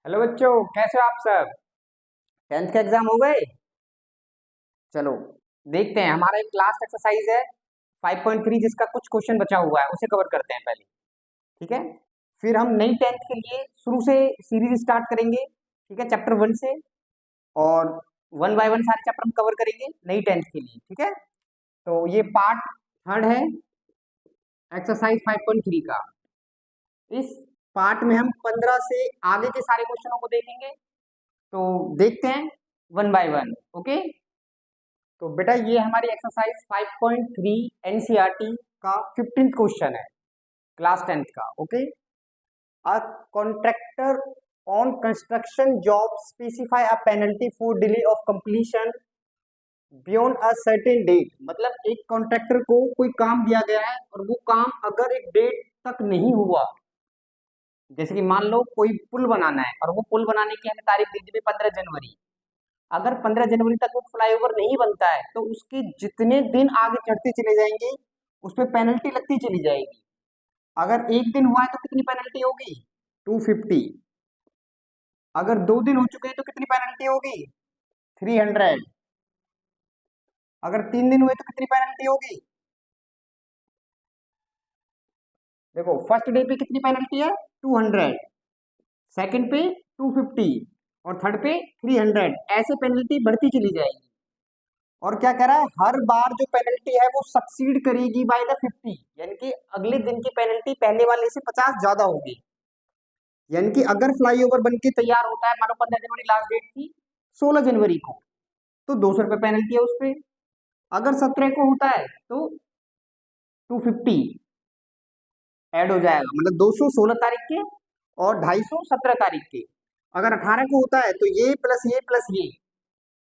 Hello बच्चों, कैसे हो आप सब। टेंथ के एग्जाम हो गए। चलो देखते हैं, हमारा एक लास्ट एक्सरसाइज है 5.3 जिसका कुछ क्वेश्चन बचा हुआ है, उसे कवर करते हैं पहले। ठीक है, फिर हम नई टेंथ के लिए शुरू से सीरीज स्टार्ट करेंगे। ठीक है, चैप्टर 1 से, और 1 बाय 1 सारे चैप्टर हम कवर करेंगे नई टेंथ के लिए। ठीक है, तो ये पार्ट थर्ड है एक्सरसाइज 5.3 का। इस पार्ट में हम 15 से आगे के सारे क्वेश्चनों को देखेंगे। तो देखते हैं 1 बाय 1। ओके, तो बेटा ये हमारी एक्सरसाइज 5.3 एनसीईआरटी का 15th क्वेश्चन है, क्लास 10th का। Okay, a contractor on construction job specify a penalty for delay of completion beyond a certain date. मतलब एक कॉन्ट्रैक्टर को कोई काम दिया गया है और वो काम अगर एक डेट तक नहीं हुआ, जैसे कि मान लो कोई पुल बनाना है और वो पुल बनाने की हमें तारीख दी थी 15 जनवरी। अगर 15 जनवरी तक वो फ्लाईओवर नहीं बनता है तो उसके जितने दिन आगे चढ़ते चले जाएंगे उस पर पेनल्टी लगती चली जाएगी। अगर एक दिन हुआ है तो कितनी पेनल्टी होगी? 250। अगर 2 दिन हो चुके हैं तो कितनी पेनल्टी होगी? 300। अगर 3 दिन हुए तो कितनी पेनल्टी होगी? देखो, फर्स्ट डे पे कितनी पेनल्टी है? 200, सेकंड पे 250 और थर्ड पे 300। ऐसे पेनल्टी बढ़ती चली जाएगी। और क्या कह रहा है, हर बार जो पेनल्टी है वो सक्सीड करेगी बाय द 50, यानी कि अगले दिन की पेनल्टी पहले वाले से 50 ज्यादा होगी। यानी कि अगर फ्लाईओवर बन के तैयार होता है, मानो 15 जनवरी लास्ट डेट थी, 16 जनवरी को, तो 200 रुपये पेनल्टी है उस पर। अगर 17 को होता है तो 250 ऐड हो जाएगा, मतलब 200 16 तारीख के और 250 17 तारीख के। अगर 18 को होता है तो ये प्लस ये प्लस ये,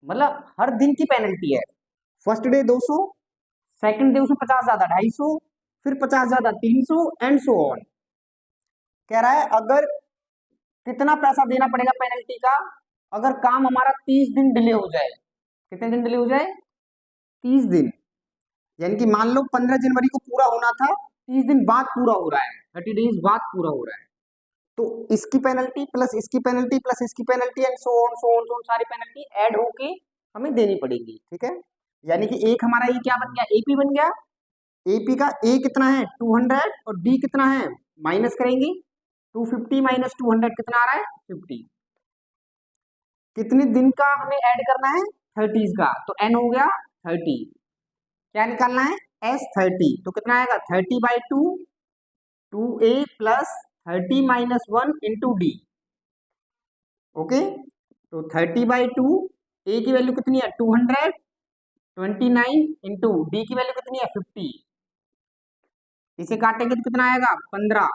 मतलब हर दिन की पेनल्टी है। फर्स्ट डे 200, सेकंड डे उसमें 50 ज्यादा 250, फिर 50 ज्यादा 300 एंड सो ऑन। कह रहा है अगर कितना पैसा देना पड़ेगा पेनल्टी का अगर काम हमारा 30 दिन डिले हो जाए। कितने दिन डिले हो जाए? 30 दिन। यानी कि मान लो 15 जनवरी को पूरा होना था, 30 दिन बाद पूरा हो रहा है, 30 डेज बाद पूरा हो रहा है, तो इसकी पेनल्टी प्लस इसकी पेनल्टी प्लस इसकी penalty and so on so on so on, सारी पेनल्टी ऐड होके हमें देनी पड़ेगी। ठीक है, यानी कि एक हमारा ये क्या बन गया, एपी बन गया। एपी का ए कितना है? 200, और डी कितना है? माइनस करेंगे, 250 माइनस 200 कितना आ रहा है? 50। कितने दिन का हमें ऐड करना है? 30 का, तो एन हो गया 30। क्या निकालना है? S30, तो कितना आएगा? 30/2, 2a प्लस 30 - 1 × d। ओके, तो 30/2, ए की वैल्यू कितनी है? 200, 29 इंटू डी की वैल्यू कितनी है? 50। इसे काटेंगे तो कितना आएगा? 15।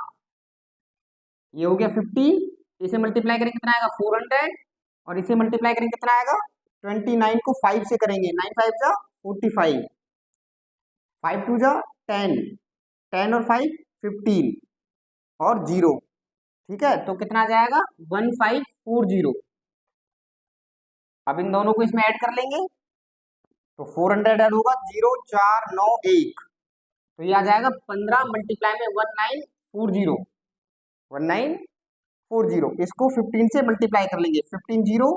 ये हो गया 50, इसे मल्टीप्लाई करेंगे कितना आएगा? 400, और इसे मल्टीप्लाई करेंगे कितना आएगा? 29 को 5 से करेंगे, 9 5 जा 45, 5 2 जा 10, 10 और 5 15 और 0। ठीक है, तो कितना आ जाएगा? 1540। अब इन दोनों को इसमें ऐड कर लेंगे तो 400 ऐड होगा, 0 4 9 1, तो ये आ जाएगा 15 मल्टीप्लाई में 1940, 1940। इसको 15 से मल्टीप्लाई कर लेंगे, 15 0,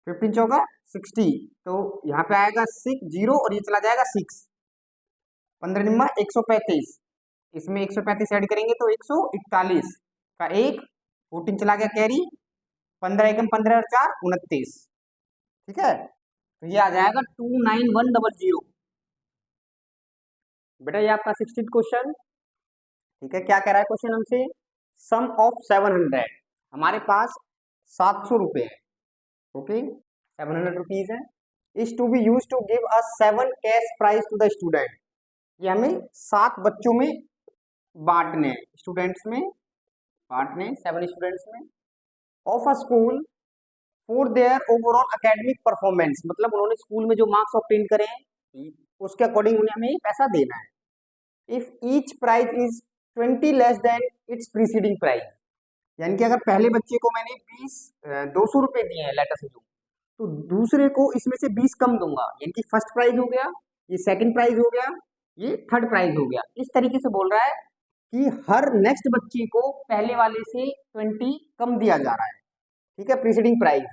15 चौका 60, तो यहाँ पे आएगा 6 0 और ये चला जाएगा 6, 15 निम्मा 135, इसमें 135 ऐड करेंगे तो 141 का एक, 14 चला गया कैरी, 15 एकम 15 और 4 29। ठीक है, तो ये आ जाएगा 29100। बेटा ये आपका 16th क्वेश्चन। ठीक है, क्या कह रहा है क्वेश्चन हमसे? सम ऑफ 700, हमारे पास 700 रुपए है। ओके, 700 रुपीज है, is to be use to give a 7 cash prize to the student. ये हमें 7 बच्चों में बांटने, स्टूडेंट्स में बांटने, 7 स्टूडेंट्स में, of a school for their overall academic performance. मतलब उन्होंने स्कूल में जो मार्क्स ऑब्टेन करे हैं उसके अकॉर्डिंग उन्हें हमें पैसा देना है। If each prize is 20 less than it's preceding prize, यानी कि अगर पहले बच्चे को मैंने 200 रुपए दिए हैं लेटर से, तो दूसरे को इसमें से 20 कम दूंगा, यानी कि फर्स्ट प्राइज हो गया, ये सेकंड प्राइज हो गया, ये थर्ड प्राइज हो गया। इस तरीके से बोल रहा है कि हर नेक्स्ट बच्चे को पहले वाले से 20 कम दिया जा रहा है। ठीक है, प्रीसीडिंग प्राइस।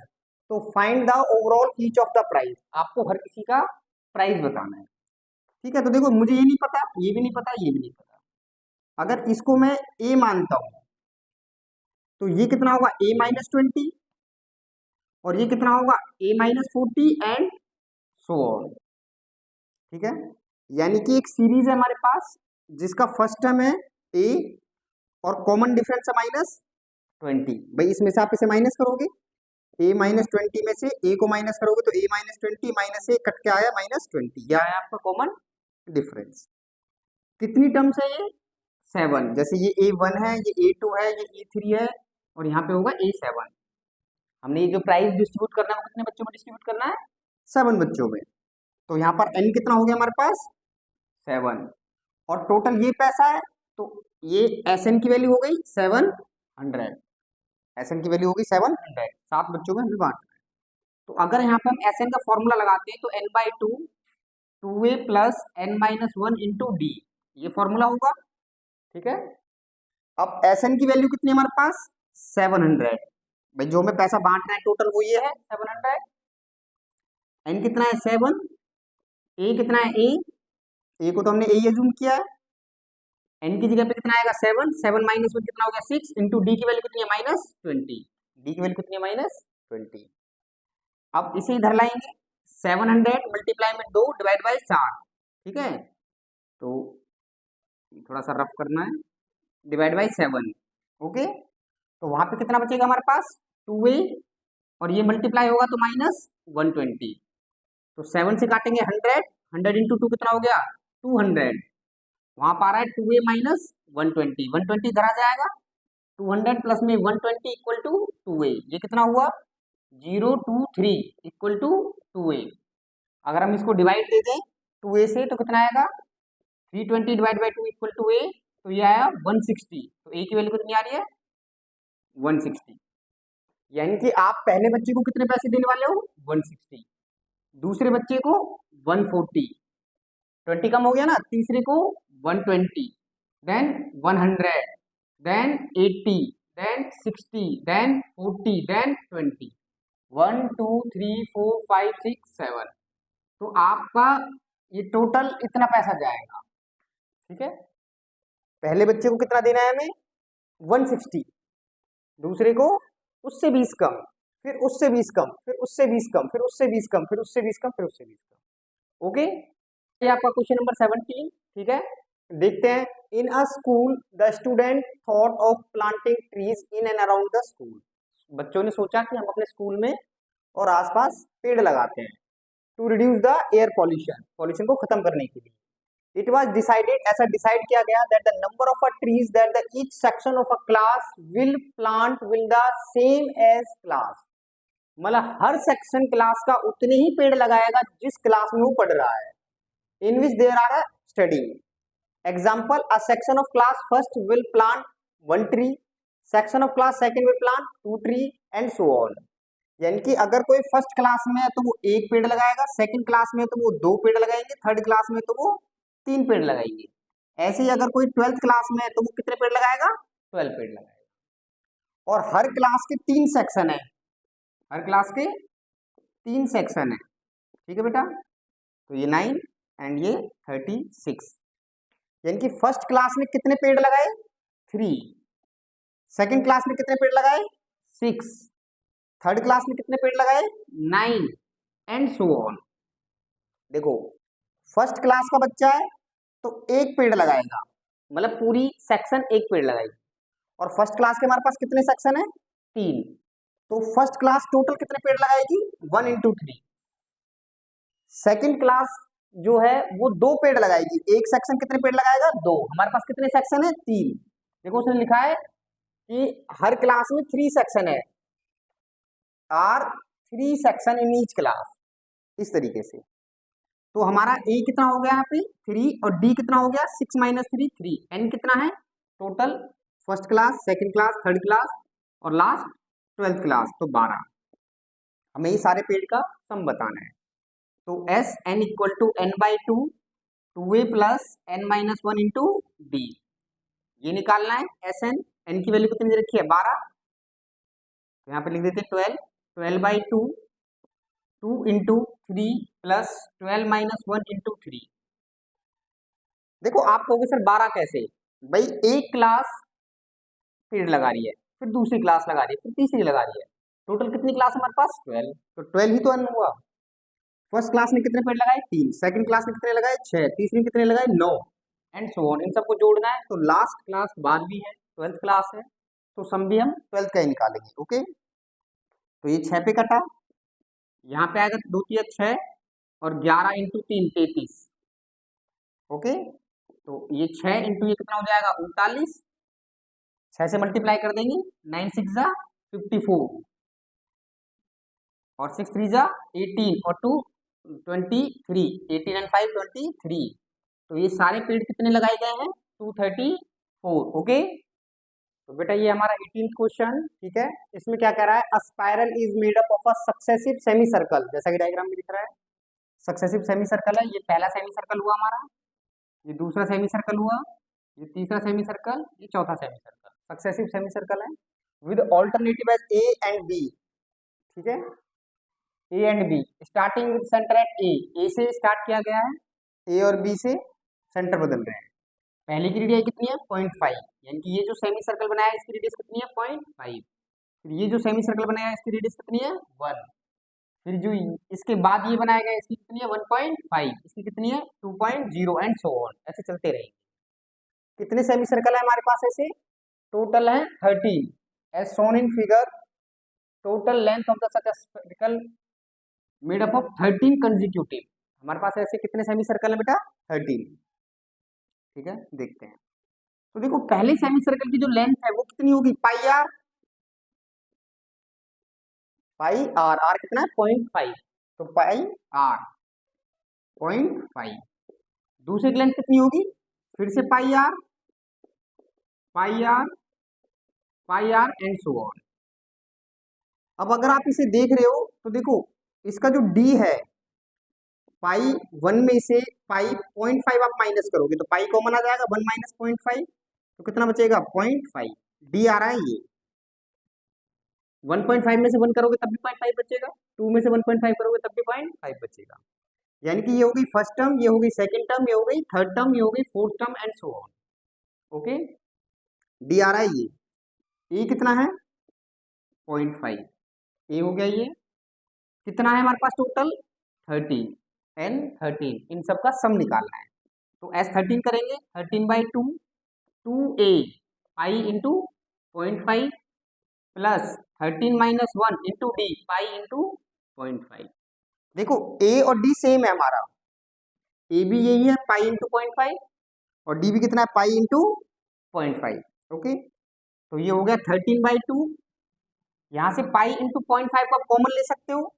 तो find the overall each of the price, आपको हर किसी का प्राइस बताना है। ठीक है, तो देखो मुझे ये नहीं पता, ये भी नहीं पता, ये भी नहीं पता। अगर इसको मैं ए मानता हूं तो ये कितना होगा A-20, और ये कितना होगा A-40 एंड सो ऑन। ठीक है, यानी कि एक सीरीज है हमारे पास जिसका फर्स्ट टर्म है ए और कॉमन डिफरेंस है -20। भाई इसमें से आप इसे माइनस करोगे, A-20 में से ए को माइनस करोगे तो A-20 माइनस ए कट के आया -20, यह आया आपका कॉमन डिफरेंस। कितनी टर्म्स है ये 7, जैसे ये A1 है, ये A2 है, ये A3 है, और यहाँ पे होगा A7। हमने ये जो प्राइस डिस्ट्रीब्यूट करना है वो कितने बच्चों में डिस्ट्रीब्यूट करना है 7 बच्चों में। तो यहाँ पर n कितना हो गया हमारे पास 7, और टोटल ये पैसा है, तो ये Sn की वैल्यू हो गई 700। Sn की वैल्यू हो गई 700, 7 बच्चों में हमें बांटना है। तो अगर यहाँ पे हम Sn का फॉर्मूला लगाते हैं तो n/2 2a plus n-1 into D, ये फॉर्मूला होगा। ठीक है, अब Sn की वैल्यू कितनी है हमारे पास 700। भाई जो हमें पैसा बांटना है टोटल वो ये है 700। n कितना है 7, a कितना है a को तो हमने a अज्यूम किया है। n की जगह पे कितना आएगा 7, 7 माइनस 1 कितना हो गया 6, इंटू डी की वैल्यू कितनी है -20, डी की वैल्यू कितनी है -20। अब इसे इधर लाएंगे, 700 मल्टीप्लाई में 2 डिवाइड बाई 4। ठीक है, तो थोड़ा सा रफ करना है, डिवाइड बाई 7। ओके, तो वहां पे कितना बचेगा हमारे पास 2a, और ये मल्टीप्लाई होगा तो -120। तो 7 से काटेंगे 100, 100 इंटू 2 कितना हो गया 200। वहां पर आ रहा है 2a माइनस 120, 120 इधर आ जाएगा, 200 प्लस में 120 इक्वल टू 2a, ये कितना हुआ 023 इक्वल टू 2a। अगर हम इसको डिवाइड दे दें 2a से तो कितना आएगा 320 divide by 2 equal to a, तो ये आया 160। तो a की वैल्यू कितनी आ रही है 160। यानी कि आप पहले बच्चे को कितने पैसे देने वाले हो 160, दूसरे बच्चे को 140, 20 कम हो गया ना, तीसरे को 120, then 100, then 80, then 60, then 40, then 20, 1 2 3 4 5 6 7। तो आपका ये टोटल इतना पैसा जाएगा। ठीक है, पहले बच्चे को कितना देना है हमें 160, दूसरे को उससे 20 कम, फिर उससे 20 कम, फिर उससे 20 कम, फिर उससे 20 कम, फिर उससे 20 कम, फिर उससे 20 कम। ओके, ये आपका क्वेश्चन नंबर 17। ठीक है, देखते हैं। In a school the student thought of planting trees in and around the school. बच्चों ने सोचा कि हम अपने स्कूल में और आसपास पेड़ लगाते हैं to reduce the air pollution, pollution को खत्म करने के लिए। इट वाज डिसाइडेड, ऐसा डिसाइड किया गया that the number of a trees that the each section of a class will plant will the same as class. मतलब हर सेक्शन क्लास का उतने ही पेड़ लगाएगा जिस क्लास में वो पढ़ रहा है, in which there are studying. Example, a section of class first will plant 1 tree, section of class second will plant 2 tree and so on. यानी कि अगर कोई फर्स्ट क्लास में है तो वो 1 पेड़ लगाएगा, सेकंड क्लास में है तो वो 2 पेड़ लगाएंगे, थर्ड क्लास में तो वो 3 पेड़ लगाएंगे। ऐसे ही अगर कोई 12th क्लास में है तो वो कितने पेड़ लगाएगा 12 पेड़ लगाएगा। और हर क्लास के 3 सेक्शन है, हर क्लास के 3 सेक्शन है। ठीक है बेटा, तो ये 9 एंड ये 36। यानी कि फर्स्ट क्लास में कितने पेड़ लगाए 3, सेकंड क्लास में कितने पेड़ लगाए 6, थर्ड क्लास में कितने पेड़ लगाए 9 एंड सो ऑन। देखो फर्स्ट क्लास का बच्चा है तो 1 पेड़ लगाएगा, मतलब पूरी सेक्शन 1 पेड़ लगाएगी। और फर्स्ट क्लास के हमारे पास कितने सेक्शन है 3, तो फर्स्ट क्लास टोटल कितने पेड़ लगाएगी 1 इंटू 3। सेकेंड क्लास जो है वो 2 पेड़ लगाएगी, एक सेक्शन कितने पेड़ लगाएगा 2। हमारे पास कितने सेक्शन है 3। देखो उसने लिखा है कि हर क्लास में 3 सेक्शन है, are 3 section in each class, इस तरीके से। तो हमारा ए कितना हो गया यहाँ पे 3, और डी कितना हो गया 6 माइनस 3 3। एन कितना है total first class, second class, third class और लास्ट 12th क्लास, तो 12। हमें ये सारे पेड़ का सम बताना है। तो S N equal to n/2 2a plus n-1 into D, ये निकालना है। एस एन, एन की वैल्यू कितनी दे रखी है 12, तो यहाँ पे लिख देते 12, 12/2, 2 इंटू 3 प्लस 12 माइनस 1 इंटू 3। देखो आप कहोगे सर 12 कैसे, भाई एक क्लास पीरियड लगा रही है, फिर दूसरी क्लास लगा रही है, फिर तीसरी लगा रही है, टोटल कितनी क्लास हमारे पास 12, तो 12 ही तो अन हुआ। फर्स्ट क्लास ने कितने पीरियड लगाए 3, सेकंड क्लास ने कितने लगाए 6, तीसरी में कितने लगाए 9 एंड सो ऑन। इन सबको जोड़ना है तो लास्ट क्लास 12वीं है, 12th क्लास है, तो सम भी हम 12th का ही निकालेंगे। ओके, तो ये 6 पे कटा, यहाँ पे आएगा 2 3 6 और 11 इंटू 3 33। ओके, तो ये 6 इंटू ये कितना हो जाएगा 39, 6 से मल्टीप्लाई कर देंगे, 9 6 जा 54 और 6 3 जा 18 और 2 23, 18 एंड 5 23। तो ये सारे पेड़ कितने लगाए गए हैं 234। ओके, तो बेटा ये हमारा 18th क्वेश्चन, ठीक है। इसमें क्या कह रहा है, अ spiral is made up of a successive semi circle, जैसा कि डायग्राम में दिख रहा है सक्सेसिव सेमी सर्कल है। ये पहला सेमी सर्कल हुआ हमारा, ये दूसरा सेमी सर्कल हुआ, ये तीसरा सेमी सर्कल, ये चौथा semicircle, successive semicircle है with alternative as A and B. ठीक है, A and B starting with centre at A से स्टार्ट किया गया है, ए और बी से सेंटर बदल रहे हैं। पहले की रेडियस कितनी है 0.5, यानी कि ये जो सेमी सर्कल बनाया है इसकी रेडियस कितनी है 0.5। फिर ये जो सेमी सर्कल बनाया है इसकी रेडियस कितनी है 1। फिर जो इसके बाद ये बनाया गया इसकी कितनी है 1.5, इसकी कितनी है 2.0 एंड सो ऑन, ऐसे चलते रहेंगे। कितने सेमी सर्कल है हमारे पास ऐसे, टोटल है 13 as shown in figure. Total length of the such circle made up of 13 consecutive. हमारे पास ऐसे कितने सेमी सर्कल है बेटा 13। ठीक है, देखते हैं। तो देखो पहले सेमी सर्कल की जो लेंथ है वो कितनी होगी पाई आर, पाई आर, आर कितना है 0.5, तो पाई आर 0.5। दूसरी की लेंथ कितनी होगी, फिर से pi r, pi r, pi r and so on. अब अगर आप इसे देख रहे हो तो देखो इसका जो डी है पाई 1 में से पाई 0.5 आप माइनस करोगे तो पाई कॉमन आ जाएगा, 1 माइनस 0.5, तो कितना बचेगा 0.5, डी आ रहा है ये। 1.5 में से 1 करोगे तब भी 0.5 बचेगा, 2 में से 1.5 करोगे तब भी 0.5 बचेगा। यानी कि ये हो गई फर्स्ट टर्म, ये हो गई सेकंड टर्म, ये हो गई थर्ड टर्म, ये हो गई fourth term and so on. Okay, D आ रहा है ये, ए कितना है 0.5, ए हो गया ये, कितना है हमारे पास टोटल 13 एन 13, इन सब का सम निकालना है। तो एस 13 करेंगे, 13/2, 2a pi into 0.5 plus 13 minus 1 into D pi into 0.5। देखो a और d सेम है हमारा, a भी यही है पाई इंटू 0.5 और d भी कितना है पाई इंटू 0.5। ओके, तो ये हो गया 13/2, यहाँ से पाई इंटू 0.5 को आप कॉमन ले सकते हो,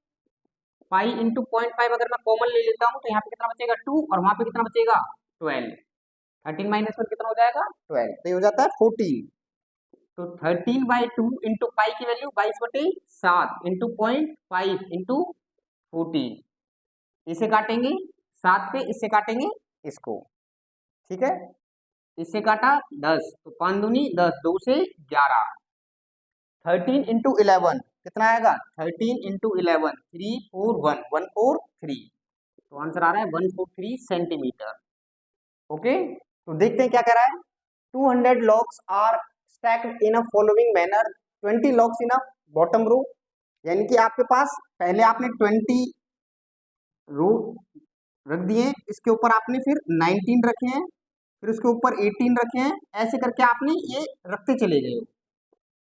पाई इंटू 0.5 अगर मैं कॉमन ले लेता हूँ तो यहाँ पे कितना बचेगा 2 और वहां पे कितना बचेगा 12, 13 माइनस 1 कितना हो जाएगा 12, तो ये हो जाता है 14। तो 13/2 इंटू पाई की वैल्यू 22/7 इंटू 0.5 इंटू 14, इसे काटेंगे 7 पे, इससे काटेंगे इसको। ठीक है, इससे काटा 10, तो 5 दूनी 10, 2 से 11, 13 इंटू 11 कितना आएगा 13 इंटू 11, 341 143, तो आंसर आ रहा है 143 सेंटीमीटर। ओके, तो देखते हैं क्या कह रहा है। 200 logs are stacked in a following manner, 20 logs in a bottom row, यानी कि आपके पास पहले आपने 20 रो रख दिए, इसके ऊपर आपने फिर 19 रखे हैं, फिर उसके ऊपर 18 रखे हैं, ऐसे करके आपने ये रखते चले गए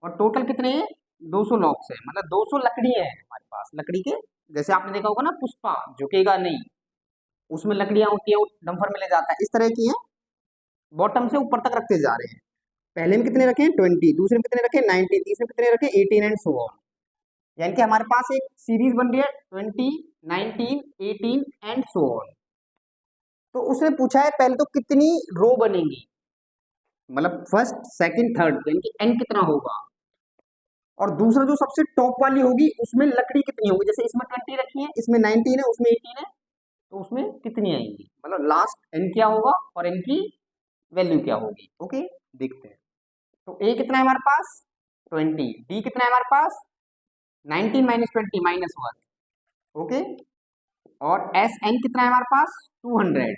और टोटल कितने हैं 200 लॉक्स है, मतलब 200 लकड़ी है हमारे पास। लकड़ी के जैसे आपने देखा होगा ना पुष्पा झुकेगा नहीं, उसमें लकड़ियां होती है डंफर में ले जाता है, इस तरह की है, बॉटम से ऊपर तक रखते जा रहे हैं। पहले में कितने रखे 20, दूसरे में कितने रखे 19, तीसरे में कितने रखे 18 एंड सो ऑन। यानी कि हमारे पास एक सीरीज बन रही है 20, 19, 18 एंड सो ऑन। तो उसने पूछा है पहले तो कितनी रो बनेंगी, मतलब फर्स्ट सेकंड थर्ड, यानी कि एन कितना होगा, और दूसरा जो सबसे टॉप वाली होगी उसमें लकड़ी कितनी होगी, जैसे इसमें 20 रखी है, इसमें 19 है, उसमें 18 है, तो उसमें कितनी आएंगी, मतलब लास्ट एन क्या होगा और एन की वैल्यू क्या होगी। ओके, देखते हैं। तो ए कितना है हमारे पास 20, डी कितना है हमारे पास 19 माइनस 20 -1, ओके। और एस एन कितना है हमारे पास 200,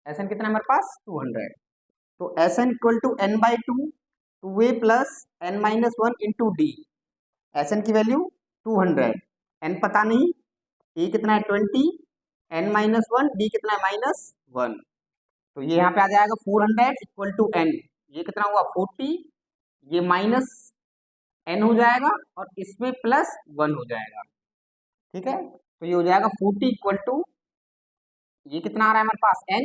एस एन कितना है हमारे पास 200। तो S N equal to N by two A plus N minus 1 into D. S N की वैल्यू 200, एन पता नहीं, ए कितना है 20, एन माइनस 1, डी कितना है -1। तो ये यहाँ पे आ जाएगा 400 इक्वल टू एन, ये कितना हुआ 40, ये माइनस एन हो जाएगा और इसमें प्लस 1 हो जाएगा, ठीक है। तो ये हो जाएगा 40 इक्वल टू, ये कितना आ रहा है हमारे पास एन,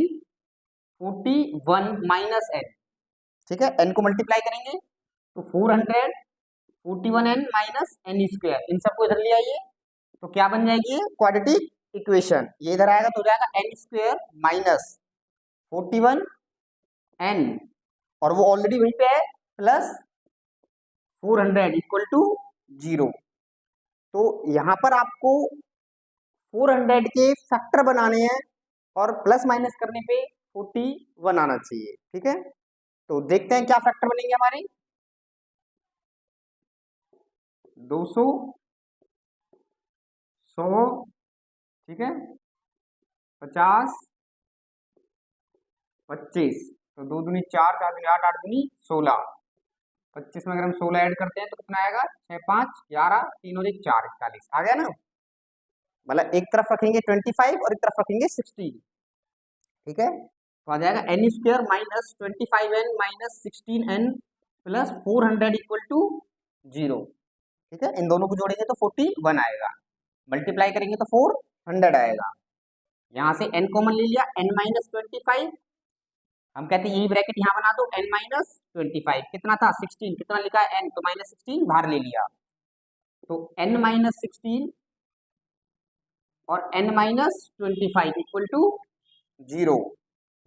41 माइनस एन, ठीक है। एन को मल्टीप्लाई करेंगे तो 400, 41 एन माइनस एन स्क्वायर, इन सबको इधर ले आइए तो क्या बन जाएगी क्वाड्रेटिक इक्वेशन। ये इधर आएगा तो हो जाएगा एन स्क्वायर माइनस 41 एन, और वो ऑलरेडी वहीं पे है, प्लस 400 इक्वल टू 0। तो यहाँ पर आपको 400 के फैक्टर बनाने हैं और प्लस माइनस करने पे 41 आना चाहिए, ठीक है। तो देखते हैं क्या फैक्टर बनेंगे हमारे, 200, 100, ठीक है, 50, 25। तो 2 दूनी 4, 4 दूनी 8, 8 दूनी 16, 25 में अगर हम 16 ऐड करते हैं तो कितना आएगा 6, 5, 11, 3 और 1 4, 41 आ गया ना। मतलब एक तरफ रखेंगे 25 और एक तरफ रखेंगे 16, ठीक है। तो आ जाएगा n square minus 25 n minus 16 n plus 400 equal to 0, ठीक है। इन दोनों को जोड़ेंगे तो 41 आएगा, मल्टीप्लाई करेंगे तो 400 आएगा। यहाँ से n कॉमन ले लिया, n माइनस 25, हम कहते हैं यही ब्रैकेट यहाँ बना दो, n माइनस 25 कितना था 16, कितना लिखा है n, तो माइनस 16 बाहर ले लिया, तो n माइनस 16 और n माइनस 25 इक्वल टू 0।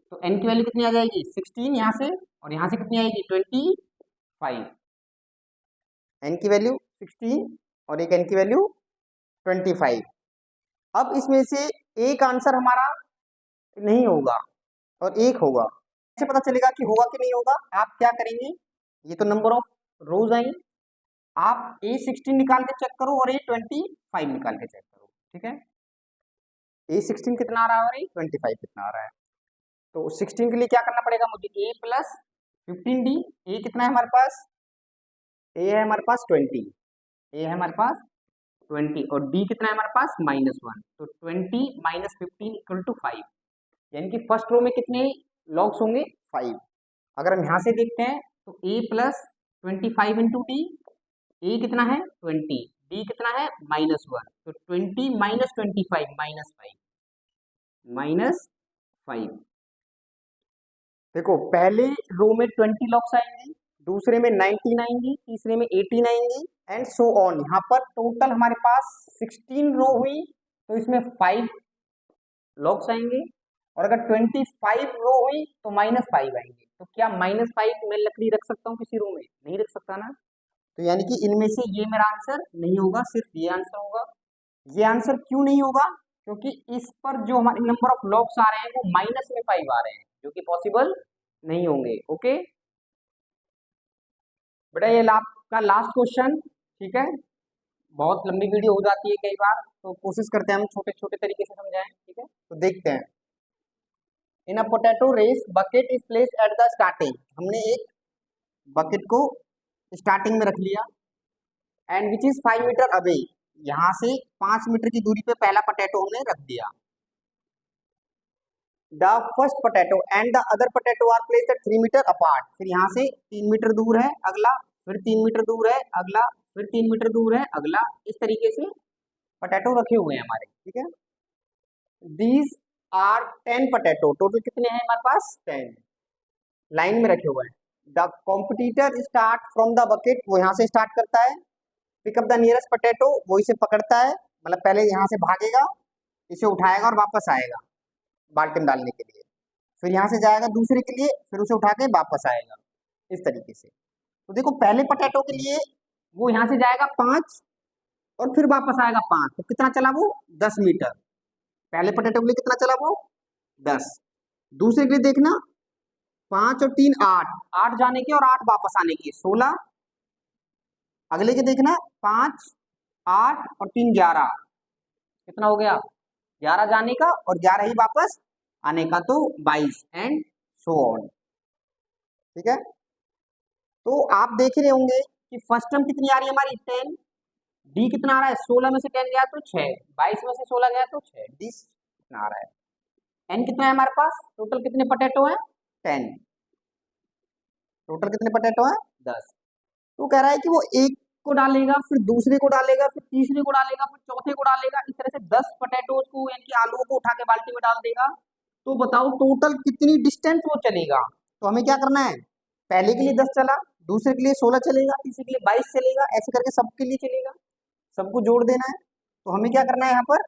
तो n की वैल्यू कितनी आ जाएगी 16 यहाँ से, और यहाँ से कितनी आएगी 25, n की वैल्यू 16 और एक n की वैल्यू 25। अब इसमें से एक आंसर हमारा नहीं होगा और एक होगा, कैसे पता चलेगा कि होगा कि नहीं होगा। आप क्या करेंगे, ये तो नंबर ऑफ रोज आई, आप A16 निकाल के चेक करो और A25 निकाल के चेक करो, ठीक है। A16 कितना आ रहा है और A25 कितना आ रहा है। तो 16 के लिए क्या करना पड़ेगा मुझे, A प्लस 15D, A कितना है हमारे पास, A है हमारे पास 20, A है हमारे पास 20 और D कितना है हमारे पास -1, तो 20 माइनस 15 इक्वल टू 5, यानी कि फर्स्ट रो में कितने लॉग्स होंगे 5। अगर हम यहाँ से देखते हैं तो A प्लस 25 इंटू डी, ए कितना है 20, डी कितना है -1, तो 20 माइनस 25 -5। देखो पहले रो में 20 लॉग्स आएंगे, दूसरे में 19 आएंगी, तीसरे में 18 आएंगी एंड सो ऑन। यहाँ पर टोटल हमारे पास 16 रो हुई तो इसमें 5 लॉग्स आएंगे, और अगर 25 रो हुई तो -5 आएंगे। तो क्या -5 मैं लकड़ी रख सकता हूँ किसी रो में, नहीं रख सकता ना। तो यानी कि इनमें से ये मेरा आंसर नहीं होगा, सिर्फ ये आंसर होगा। ये आंसर क्यों नहीं होगा, क्योंकि इस पर जो हमारे नंबर ऑफ लॉग्स आ रहे हैं वो -5 आ रहे हैं, जो कि पॉसिबल नहीं होंगे, ओके बेटा। ये आपका लास्ट क्वेश्चन, ठीक है। बहुत लंबी वीडियो हो जाती है कई बार, तो कोशिश करते हैं हम छोटे छोटे तरीके से समझाएं, ठीक है। तो देखते हैं, in a potato race bucket is placed at the starting, हमने एक बकेट को स्टार्टिंग में रख लिया, and which is 5 metre away, यहाँ से 5 मीटर की दूरी पे पहला पोटैटो हमने रख दिया। The first potato and the other potato are placed at 3 metre apart, फिर यहाँ से 3 मीटर दूर है अगला, फिर 3 मीटर दूर है अगला, फिर 3 मीटर दूर है अगला, इस तरीके से पोटैटो रखे हुए हैं हमारे, ठीक है। दीज आर 10 पोटैटो, टोटल कितने हैं हमारे पास 10 लाइन में रखे हुए हैं। The competitor start from the bucket, वो यहाँ से स्टार्ट करता है, पिकअप द नियरेस्ट पोटैटो, वो इसे पकड़ता है, मतलब पहले यहाँ से भागेगा, इसे उठाएगा और वापस आएगा बाल्टी में डालने के लिए, फिर यहाँ से जाएगा दूसरे के लिए, फिर उसे उठा के वापस आएगा, इस तरीके से। तो देखो पहले पोटैटो के लिए वो यहाँ से जाएगा 5 और फिर वापस आएगा 5, तो कितना चला वो 10 मीटर। पहले पोटैटो के लिए कितना चला वो 10, दूसरे के लिए देखना 5 और 3 8, 8 जाने के और 8 वापस आने के 16, अगले के देखना 5 8 और 3 11, कितना हो गया? 11 जाने का और 11 ही वापस आने का, तो 22 एंड सो ऑन। ठीक है, तो आप देख रहे होंगे कि फर्स्ट टर्म कितनी आ रही है हमारी 10, डी कितना आ रहा है? 16 में से 10 गया तो 6, 22 में से 16 गया तो 6, डी कितना आ रहा है? एन कितना है हमारे पास? टोटल कितने पोटैटो है? 10। टोटल कितने पोटैटो है? 10। तो कह रहा है कि वो एक को डालेगा, फिर दूसरे को डालेगा, फिर तीसरे को डालेगा, फिर चौथे को डालेगा, इस तरह से 10 पोटैटोज को यानी कि आलूओं को उठा के बाल्टी में डाल देगा। तो बताओ टोटल कितनी डिस्टेंस वो चलेगा। तो हमें क्या करना है, पहले के लिए 10 चला, दूसरे के लिए 16 चलेगा, तीसरे के लिए 22 चलेगा, ऐसे करके सबके लिए चलेगा, सबको जोड़ देना है। तो हमें क्या करना है यहाँ पर,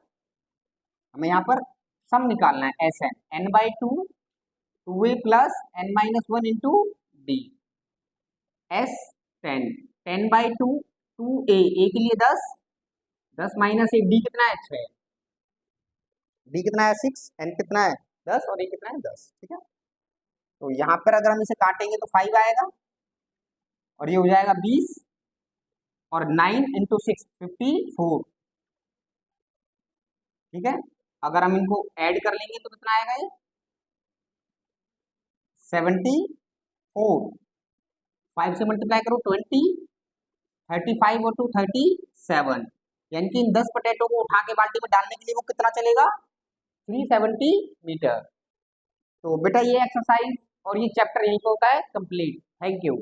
हमें यहाँ पर सम निकालना है, S N, n by two, two A plus N minus one into D, S 10, 10 by two, two a के लिए 10, 10 माइनस ए, डी कितना है? 6, डी कितना है? 6, एन कितना है? 10 और ए कितना है? 10। ठीक है, तो यहाँ पर अगर हम इसे काटेंगे तो 5 आएगा और ये हो जाएगा 20 और 9 इंटू 6 54। ठीक है, अगर हम इनको ऐड कर लेंगे तो कितना आएगा? ये 74, 5 से मल्टीप्लाई करो 20, 35 और 2 37, यानी कि इन 10 पोटैटो को उठा के बाल्टी में डालने के लिए वो कितना चलेगा? 370 मीटर। तो बेटा ये एक्सरसाइज और ये चैप्टर यहीं पे होता है कंप्लीट। Thank you.